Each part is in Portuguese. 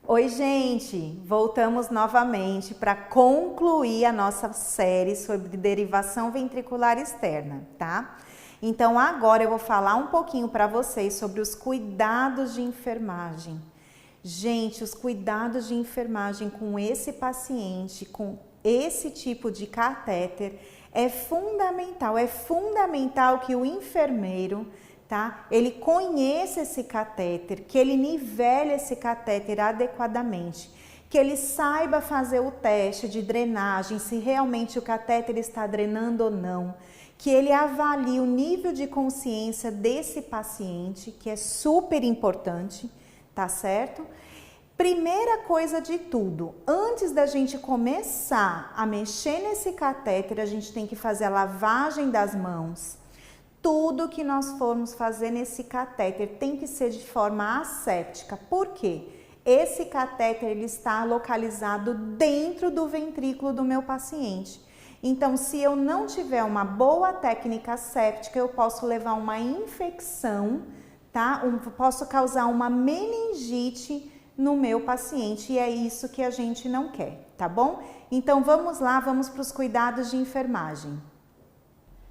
Oi, gente! Voltamos novamente para concluir a nossa série sobre derivação ventricular externa, tá? Então, agora eu vou falar um pouquinho para vocês sobre os cuidados de enfermagem. Gente, os cuidados de enfermagem com esse paciente, com esse tipo de catéter, é fundamental que o enfermeiro, tá? Ele conheça esse catéter, que ele nivele esse catéter adequadamente, que ele saiba fazer o teste de drenagem, se realmente o catéter está drenando ou não, que ele avalie o nível de consciência desse paciente, que é super importante, tá certo? Primeira coisa de tudo, antes da gente começar a mexer nesse catéter, a gente tem que fazer a lavagem das mãos. Tudo que nós formos fazer nesse catéter tem que ser de forma asséptica. Por quê? Esse catéter ele está localizado dentro do ventrículo do meu paciente. Então, se eu não tiver uma boa técnica asséptica, eu posso levar uma infecção, tá? Posso causar uma meningite no meu paciente e é isso que a gente não quer, tá bom? Então, vamos lá, vamos para os cuidados de enfermagem.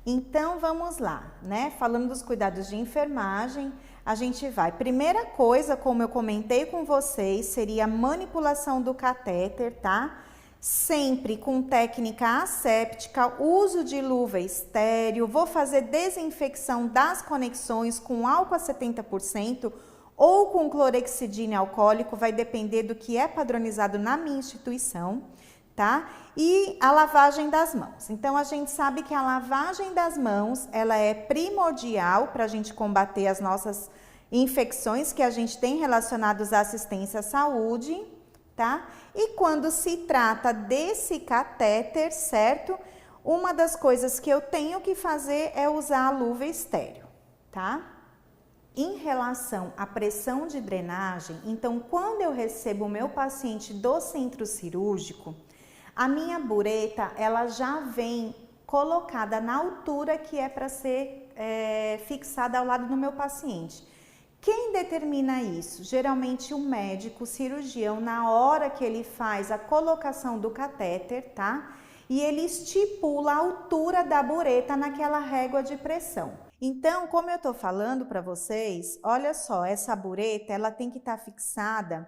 Então, vamos lá, né? Falando dos cuidados de enfermagem, a gente vai. Primeira coisa, como eu comentei com vocês, seria a manipulação do catéter, tá? Sempre com técnica asséptica, uso de luva estéril, vou fazer desinfecção das conexões com álcool a 70% ou com clorexidina alcoólico, vai depender do que é padronizado na minha instituição, tá? E a lavagem das mãos. Então, a gente sabe que a lavagem das mãos, ela é primordial para a gente combater as nossas infecções que a gente tem relacionadas à assistência à saúde, tá? E quando se trata desse catéter, certo? Uma das coisas que eu tenho que fazer é usar a luva estéril, tá? Em relação à pressão de drenagem, então, quando eu recebo o meu paciente do centro cirúrgico, a minha bureta, ela já vem colocada na altura que é para ser fixada ao lado do meu paciente. Quem determina isso? Geralmente o médico, o cirurgião, na hora que ele faz a colocação do catéter, tá? E ele estipula a altura da bureta naquela régua de pressão. Então, como eu tô falando para vocês, olha só, essa bureta, ela tem que estar fixada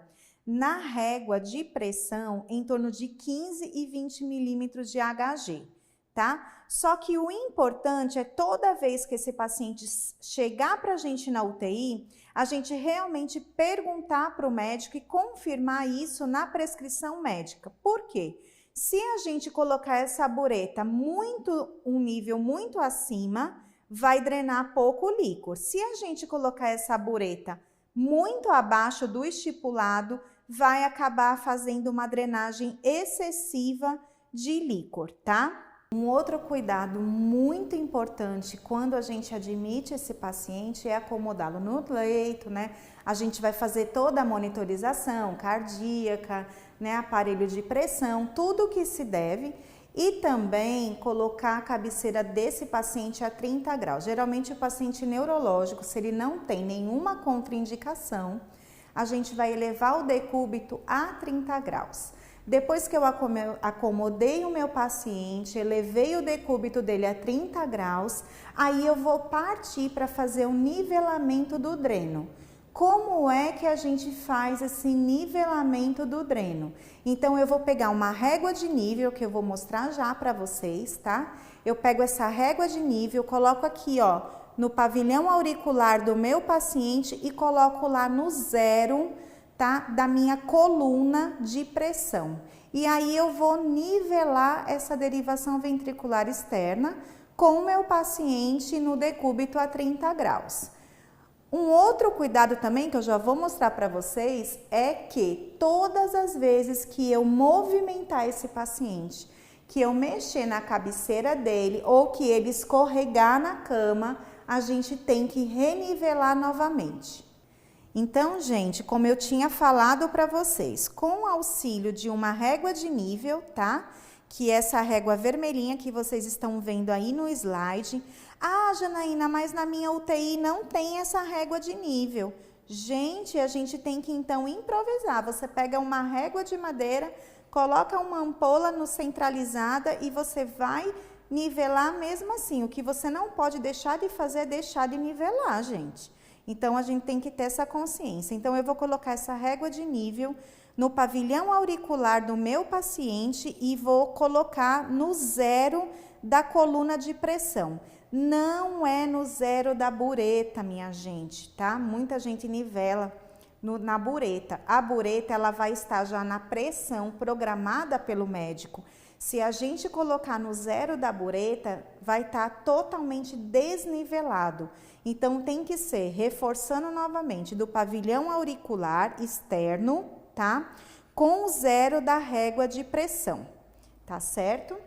na régua de pressão em torno de 15 e 20 milímetros de Hg, tá? Só que o importante é toda vez que esse paciente chegar para a gente na UTI, a gente realmente perguntar para o médico e confirmar isso na prescrição médica. Por quê? Se a gente colocar essa bureta um nível muito acima, vai drenar pouco líquor. Se a gente colocar essa bureta muito abaixo do estipulado, vai acabar fazendo uma drenagem excessiva de líquor, tá? Um outro cuidado muito importante quando a gente admite esse paciente é acomodá-lo no leito, né? A gente vai fazer toda a monitorização cardíaca, né? Aparelho de pressão, tudo o que se deve. E também colocar a cabeceira desse paciente a 30 graus. Geralmente o paciente neurológico, se ele não tem nenhuma contraindicação, a gente vai elevar o decúbito a 30 graus. Depois que eu acomodei o meu paciente, elevei o decúbito dele a 30 graus, aí eu vou partir para fazer o nivelamento do dreno. Como é que a gente faz esse nivelamento do dreno? Então, eu vou pegar uma régua de nível, que eu vou mostrar já para vocês, tá? Eu pego essa régua de nível, coloco aqui, ó, no pavilhão auricular do meu paciente e coloco lá no zero, tá? Da minha coluna de pressão. E aí, eu vou nivelar essa derivação ventricular externa com o meu paciente no decúbito a 30 graus. Um outro cuidado também que eu já vou mostrar para vocês é que todas as vezes que eu movimentar esse paciente, que eu mexer na cabeceira dele ou que ele escorregar na cama, a gente tem que renivelar novamente. Então, gente, como eu tinha falado para vocês, com o auxílio de uma régua de nível, tá? Que é essa régua vermelhinha que vocês estão vendo aí no slide. Ah, Janaína, mas na minha UTI não tem essa régua de nível. Gente, a gente tem que então improvisar. Você pega uma régua de madeira, coloca uma ampola no centralizada e você vai nivelar mesmo assim. O que você não pode deixar de fazer é deixar de nivelar, gente. Então, a gente tem que ter essa consciência. Então, eu vou colocar essa régua de nível no pavilhão auricular do meu paciente e vou colocar no zero da coluna de pressão. Não é no zero da bureta, minha gente, tá? Muita gente nivela na bureta. A bureta, ela vai estar já na pressão programada pelo médico. Se a gente colocar no zero da bureta, vai estar totalmente desnivelado. Então, tem que ser, reforçando novamente, do pavilhão auricular externo, tá? Com o zero da régua de pressão, tá certo?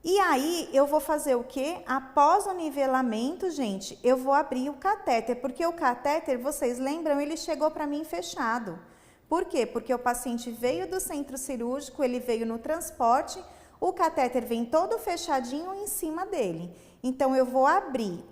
E aí, eu vou fazer o quê? Após o nivelamento, gente, eu vou abrir o catéter, porque o catéter, vocês lembram, ele chegou para mim fechado. Por quê? Porque o paciente veio do centro cirúrgico, ele veio no transporte, o catéter vem todo fechadinho em cima dele. Então, eu vou abrir,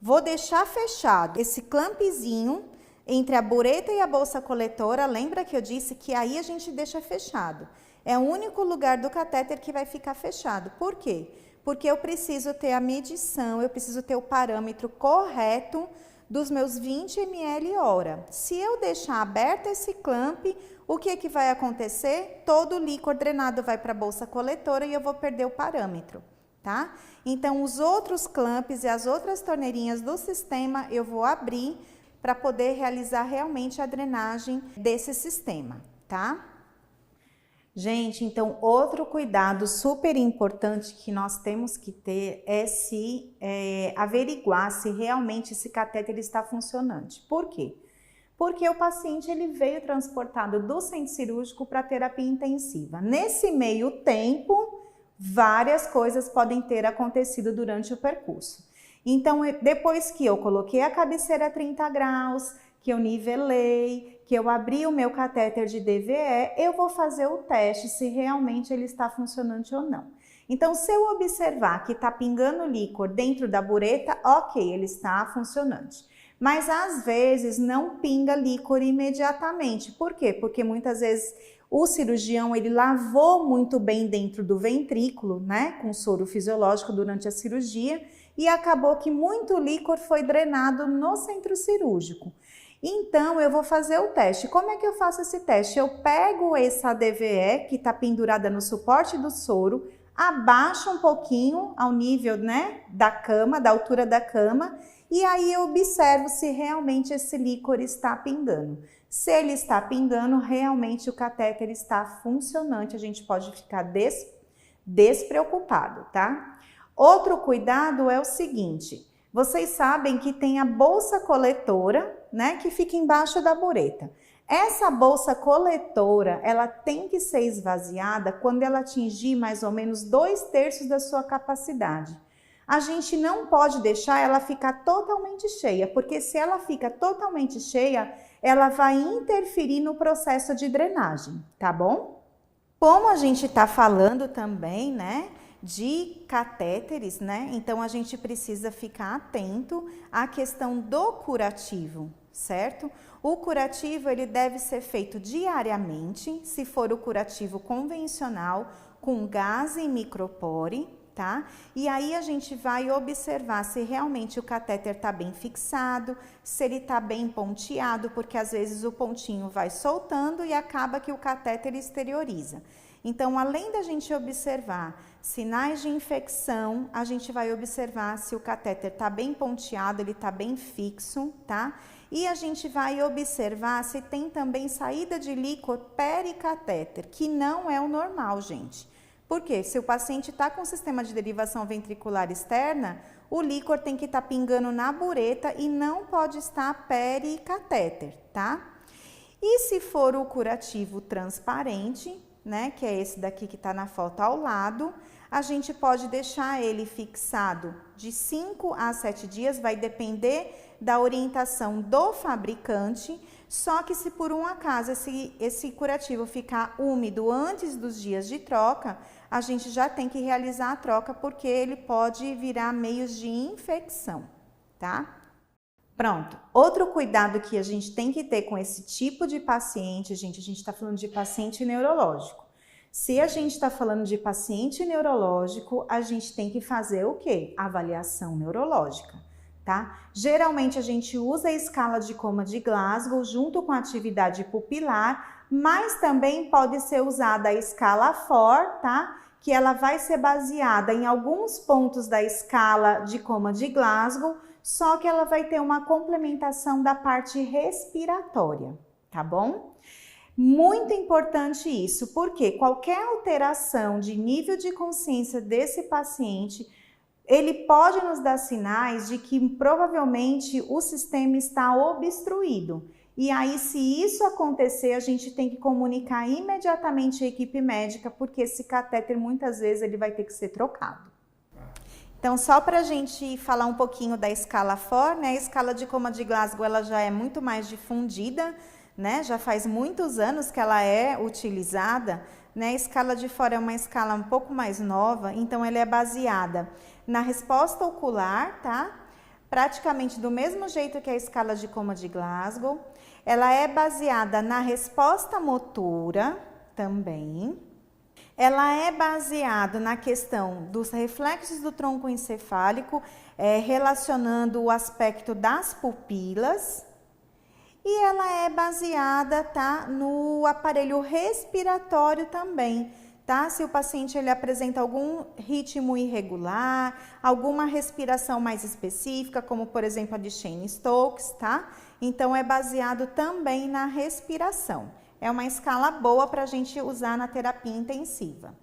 vou deixar fechado esse clampzinho entre a bureta e a bolsa coletora. Lembra que eu disse que aí a gente deixa fechado? É o único lugar do catéter que vai ficar fechado. Por quê? Porque eu preciso ter a medição, eu preciso ter o parâmetro correto dos meus 20 ml hora. Se eu deixar aberto esse clamp, o que vai acontecer? Todo o líquor drenado vai para a bolsa coletora e eu vou perder o parâmetro, tá? Então, os outros clamps e as outras torneirinhas do sistema eu vou abrir para poder realizar realmente a drenagem desse sistema, tá? Gente, então, outro cuidado super importante que nós temos que ter é averiguar se realmente esse catéter está funcionante. Por quê? Porque o paciente ele veio transportado do centro cirúrgico para terapia intensiva. Nesse meio tempo, várias coisas podem ter acontecido durante o percurso. Então, depois que eu coloquei a cabeceira a 30 graus, que eu nivelei, que eu abri o meu catéter de DVE, eu vou fazer o teste se realmente ele está funcionante ou não. Então, se eu observar que está pingando líquor dentro da bureta, ok, ele está funcionante. Mas às vezes não pinga líquor imediatamente. Por quê? Porque muitas vezes o cirurgião ele lavou muito bem dentro do ventrículo, né, com soro fisiológico durante a cirurgia e acabou que muito líquor foi drenado no centro cirúrgico. Então, eu vou fazer o teste. Como é que eu faço esse teste? Eu pego essa DVE que está pendurada no suporte do soro, abaixo um pouquinho ao nível, né, da cama, da altura da cama, e aí eu observo se realmente esse líquor está pingando. Se ele está pingando, realmente o catéter está funcionante, a gente pode ficar despreocupado, tá? Outro cuidado é o seguinte, vocês sabem que tem a bolsa coletora, né, que fica embaixo da bureta. Essa bolsa coletora, ela tem que ser esvaziada quando ela atingir mais ou menos 2/3 da sua capacidade. A gente não pode deixar ela ficar totalmente cheia, porque se ela fica totalmente cheia, ela vai interferir no processo de drenagem, tá bom? Como a gente tá falando também, né, de catéteres, né? Então, a gente precisa ficar atento à questão do curativo, certo? O curativo, ele deve ser feito diariamente, se for o curativo convencional, com gás e micropore, tá? E aí, a gente vai observar se realmente o catéter tá bem fixado, se ele tá bem ponteado, porque às vezes o pontinho vai soltando e acaba que o catéter exterioriza. Então, além da gente observar sinais de infecção, a gente vai observar se o catéter está bem ponteado, ele está bem fixo, tá? E a gente vai observar se tem também saída de líquor pericatéter, que não é o normal, gente. Por quê? Se o paciente está com sistema de derivação ventricular externa, o líquor tem que estar pingando na bureta e não pode estar pericatéter, tá? E se for o curativo transparente, né, que é esse daqui que está na foto ao lado, a gente pode deixar ele fixado de 5 a 7 dias, vai depender da orientação do fabricante, só que se por um acaso esse curativo ficar úmido antes dos dias de troca, a gente já tem que realizar a troca, porque ele pode virar meios de infecção, tá? Pronto. Outro cuidado que a gente tem que ter com esse tipo de paciente, gente, a gente está falando de paciente neurológico. Se a gente está falando de paciente neurológico, a gente tem que fazer o quê? Avaliação neurológica, tá? Geralmente a gente usa a escala de coma de Glasgow junto com a atividade pupilar, mas também pode ser usada a escala FOR, tá? Que ela vai ser baseada em alguns pontos da escala de coma de Glasgow, só que ela vai ter uma complementação da parte respiratória, tá bom? Muito importante isso, porque qualquer alteração de nível de consciência desse paciente, ele pode nos dar sinais de que provavelmente o sistema está obstruído. E aí, se isso acontecer, a gente tem que comunicar imediatamente à equipe médica, porque esse catéter muitas vezes ele vai ter que ser trocado. Então, só para a gente falar um pouquinho da escala FOR, né? A escala de coma de Glasgow ela já é muito mais difundida, né? Já faz muitos anos que ela é utilizada, né? A escala de FOR é uma escala um pouco mais nova, então ela é baseada na resposta ocular, tá? Praticamente do mesmo jeito que a escala de coma de Glasgow. Ela é baseada na resposta motora também. Ela é baseada na questão dos reflexos do tronco encefálico, relacionando o aspecto das pupilas. E ela é baseada, tá, no aparelho respiratório também, tá? Se o paciente ele apresenta algum ritmo irregular, alguma respiração mais específica, como por exemplo a de Cheyne-Stokes, tá? Então é baseado também na respiração. É uma escala boa para a gente usar na terapia intensiva.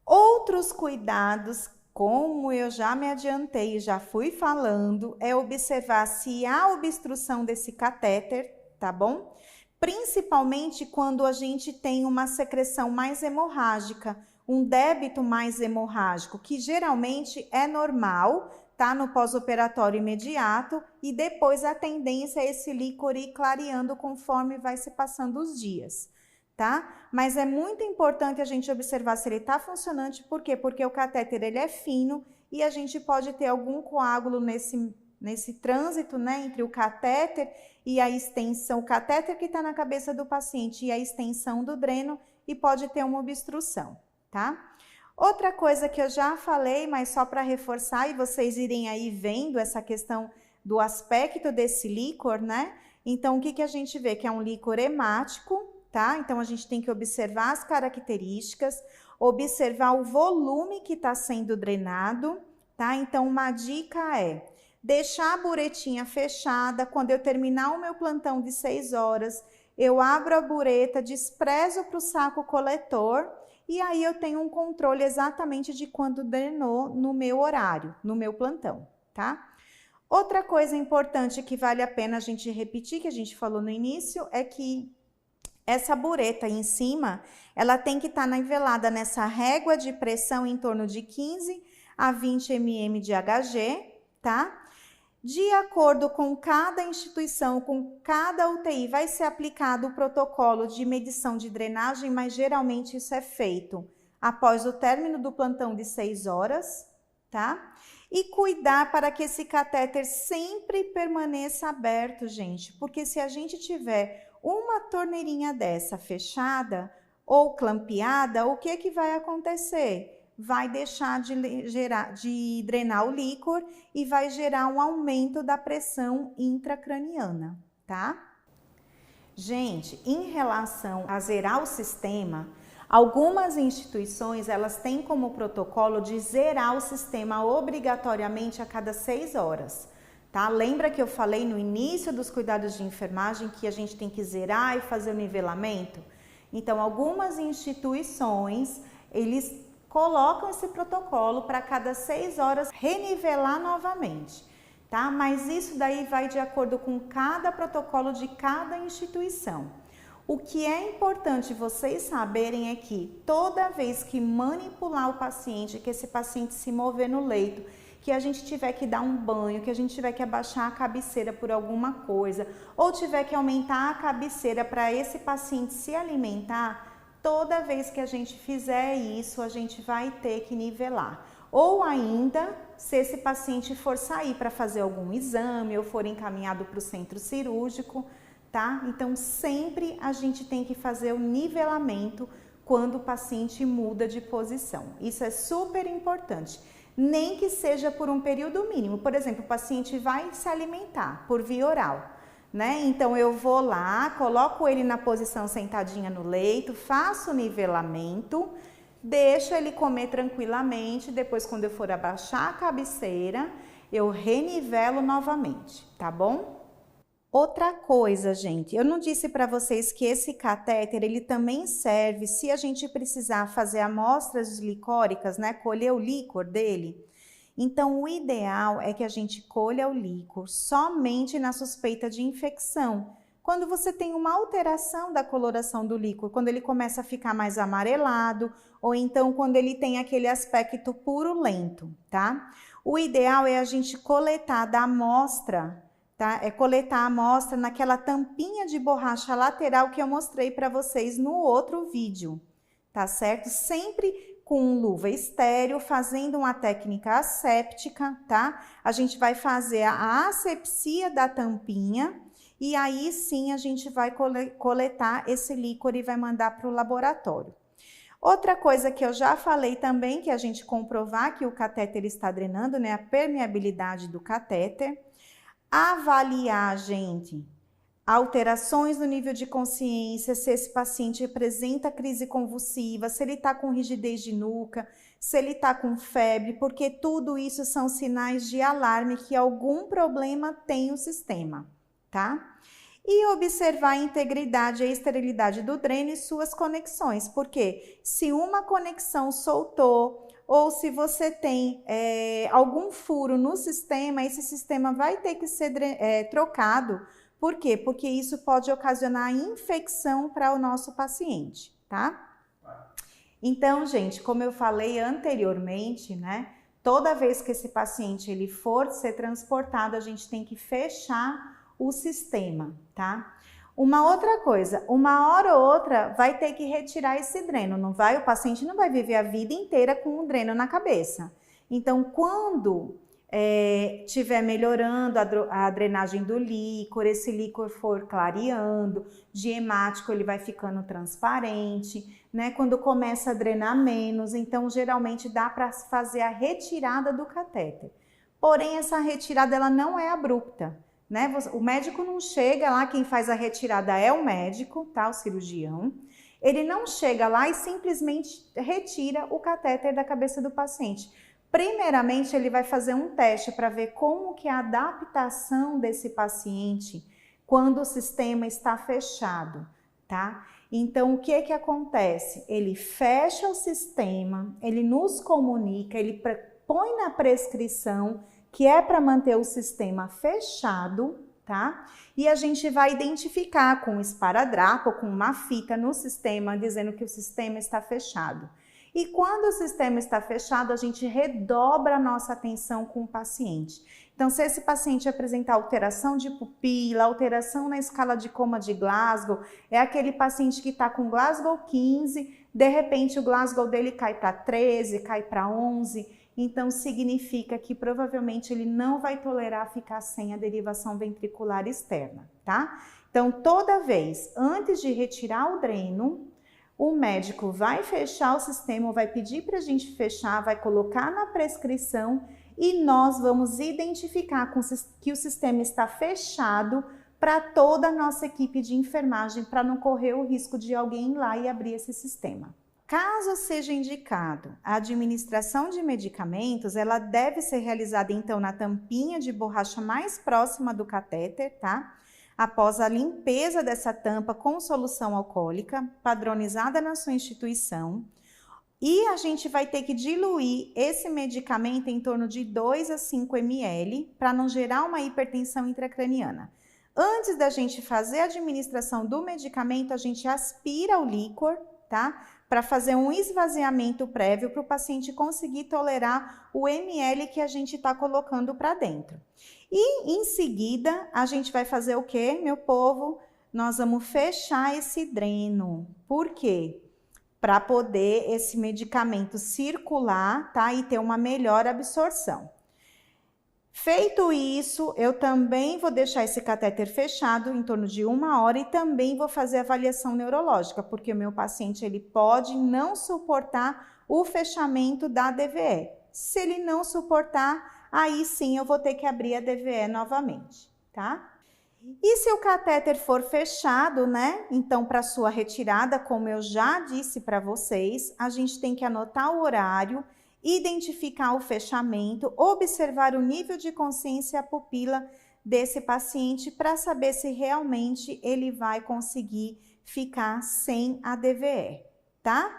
Outros cuidados, como eu já me adiantei e já fui falando, é observar se há obstrução desse catéter, tá bom? Principalmente quando a gente tem uma secreção mais hemorrágica, um débito mais hemorrágico, que geralmente é normal, tá? No pós-operatório imediato, e depois a tendência é esse líquor ir clareando conforme vai se passando os dias, tá? Mas é muito importante a gente observar se ele está funcionante, por quê? Porque o catéter ele é fino e a gente pode ter algum coágulo nesse trânsito, né, entre o catéter e a extensão, o catéter que está na cabeça do paciente e a extensão do dreno, e pode ter uma obstrução, tá? Outra coisa que eu já falei, mas só para reforçar e vocês irem aí vendo essa questão do aspecto desse líquor, né? Então, o que a gente vê? Que é um líquor hemático, tá? Então, a gente tem que observar as características, observar o volume que está sendo drenado, tá? Então, uma dica é deixar a buretinha fechada. Quando eu terminar o meu plantão de 6 horas, eu abro a bureta, desprezo para o saco coletor, e aí eu tenho um controle exatamente de quando drenou no meu horário, no meu plantão, tá? Outra coisa importante que vale a pena a gente repetir, que a gente falou no início, é que essa bureta aí em cima, ela tem que estar nivelada nessa régua de pressão em torno de 15 a 20 ml de Hg, tá? De acordo com cada instituição, com cada UTI, vai ser aplicado o protocolo de medição de drenagem, mas geralmente isso é feito após o término do plantão de 6 horas, tá? E cuidar para que esse catéter sempre permaneça aberto, gente, porque se a gente tiver uma torneirinha dessa fechada ou clampeada, o que vai acontecer? Vai deixar de drenar o líquor e vai gerar um aumento da pressão intracraniana, tá? Gente, em relação a zerar o sistema, algumas instituições, elas têm como protocolo de zerar o sistema obrigatoriamente a cada 6 horas, tá? Lembra que eu falei no início dos cuidados de enfermagem que a gente tem que zerar e fazer o nivelamento? Então, algumas instituições, eles colocam esse protocolo para cada 6 horas renivelar novamente, tá? Mas isso daí vai de acordo com cada protocolo de cada instituição. O que é importante vocês saberem é que toda vez que manipular o paciente, que esse paciente se mover no leito, que a gente tiver que dar um banho, que a gente tiver que abaixar a cabeceira por alguma coisa, ou tiver que aumentar a cabeceira para esse paciente se alimentar, toda vez que a gente fizer isso, a gente vai ter que nivelar. ou ainda se esse paciente for sair para fazer algum exame ou for encaminhado para o centro cirúrgico, tá? Então, sempre a gente tem que fazer o nivelamento quando o paciente muda de posição. Isso é super importante, nem que seja por um período mínimo. Por exemplo, o paciente vai se alimentar por via oral, né? Então, eu vou lá, coloco ele na posição sentadinha no leito, faço o nivelamento, deixo ele comer tranquilamente, depois quando eu for abaixar a cabeceira, eu renivelo novamente, tá bom? Outra coisa, gente, eu não disse para vocês que esse catéter, ele também serve se a gente precisar fazer amostras licóricas, né, colher o líquor dele. Então, o ideal é que a gente colha o líquor somente na suspeita de infecção. Quando você tem uma alteração da coloração do líquor, quando ele começa a ficar mais amarelado, ou então quando ele tem aquele aspecto purulento, tá? O ideal é a gente coletar da amostra, tá? É coletar a amostra naquela tampinha de borracha lateral que eu mostrei para vocês no outro vídeo, tá certo? Sempre com luva estéreo, fazendo uma técnica asséptica, tá? A gente vai fazer a asepsia da tampinha e aí sim a gente vai coletar esse líquor e vai mandar para o laboratório. Outra coisa que eu já falei também, que a gente comprovar que o catéter está drenando, né? A permeabilidade do catéter. Avaliar, gente, alterações no nível de consciência, se esse paciente apresenta crise convulsiva, se ele está com rigidez de nuca, se ele está com febre, porque tudo isso são sinais de alarme que algum problema tem o sistema, tá? E observar a integridade e a esterilidade do dreno e suas conexões, porque se uma conexão soltou, ou se você tem algum furo no sistema, esse sistema vai ter que ser trocado. Por quê? Porque isso pode ocasionar infecção para o nosso paciente, tá? Então, gente, como eu falei anteriormente, né? Toda vez que esse paciente ele for ser transportado, a gente tem que fechar o sistema, tá? Uma outra coisa, uma hora ou outra vai ter que retirar esse dreno, não vai? O paciente não vai viver a vida inteira com o dreno na cabeça. Então, quando estiver melhorando a drenagem do líquor, esse líquor for clareando, de hemático ele vai ficando transparente, né? Quando começa a drenar menos, então geralmente dá para fazer a retirada do catéter. Porém, essa retirada ela não é abrupta. Né? O médico não chega lá, quem faz a retirada é o médico, tá? O cirurgião. Ele não chega lá e simplesmente retira o catéter da cabeça do paciente. Primeiramente, ele vai fazer um teste para ver como que é a adaptação desse paciente quando o sistema está fechado, tá? Então, o que que acontece? Ele fecha o sistema, ele nos comunica, ele põe na prescrição que é para manter o sistema fechado, tá? E a gente vai identificar com um esparadrapo, com uma fita no sistema, dizendo que o sistema está fechado. E quando o sistema está fechado, a gente redobra a nossa atenção com o paciente. Então, se esse paciente apresentar alteração de pupila, alteração na escala de coma de Glasgow, é aquele paciente que está com Glasgow 15, de repente o Glasgow dele cai para 13, cai para 11, então significa que provavelmente ele não vai tolerar ficar sem a derivação ventricular externa, tá? Então, toda vez, antes de retirar o dreno, o médico vai fechar o sistema, vai pedir para a gente fechar, vai colocar na prescrição e nós vamos identificar que o sistema está fechado para toda a nossa equipe de enfermagem, para não correr o risco de alguém ir lá e abrir esse sistema. Caso seja indicado a administração de medicamentos, ela deve ser realizada então na tampinha de borracha mais próxima do catéter, tá? Após a limpeza dessa tampa com solução alcoólica, padronizada na sua instituição, e a gente vai ter que diluir esse medicamento em torno de 2 a 5 ml para não gerar uma hipertensão intracraniana. Antes da gente fazer a administração do medicamento, a gente aspira o líquor, tá? Para fazer um esvaziamento prévio para o paciente conseguir tolerar o ml que a gente está colocando para dentro. E em seguida, a gente vai fazer o quê, meu povo? Nós vamos fechar esse dreno. Por quê? para poder esse medicamento circular, tá? E ter uma melhor absorção. Feito isso, eu também vou deixar esse catéter fechado em torno de 1 hora e também vou fazer avaliação neurológica, porque o meu paciente ele pode não suportar o fechamento da DVE. Se ele não suportar, aí sim eu vou ter que abrir a DVE novamente, tá? E se o catéter for fechado, né? Então, para sua retirada, como eu já disse para vocês, a gente tem que anotar o horário, identificar o fechamento, observar o nível de consciência e a pupila desse paciente para saber se realmente ele vai conseguir ficar sem a DVE, tá?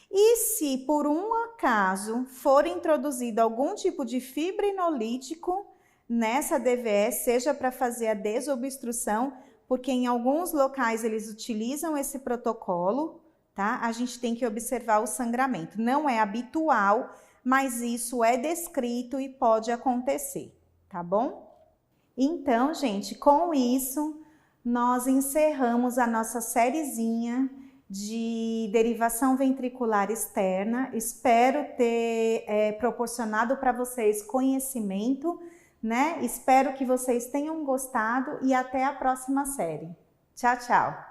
E se por um acaso for introduzido algum tipo de fibrinolítico nessa DVE, seja para fazer a desobstrução, porque em alguns locais eles utilizam esse protocolo, tá? A gente tem que observar o sangramento. Não é habitual, mas isso é descrito e pode acontecer, tá bom? Então, gente, com isso, nós encerramos a nossa sériezinha de derivação ventricular externa. Espero ter proporcionado para vocês conhecimento, né? Espero que vocês tenham gostado e até a próxima série. Tchau, tchau!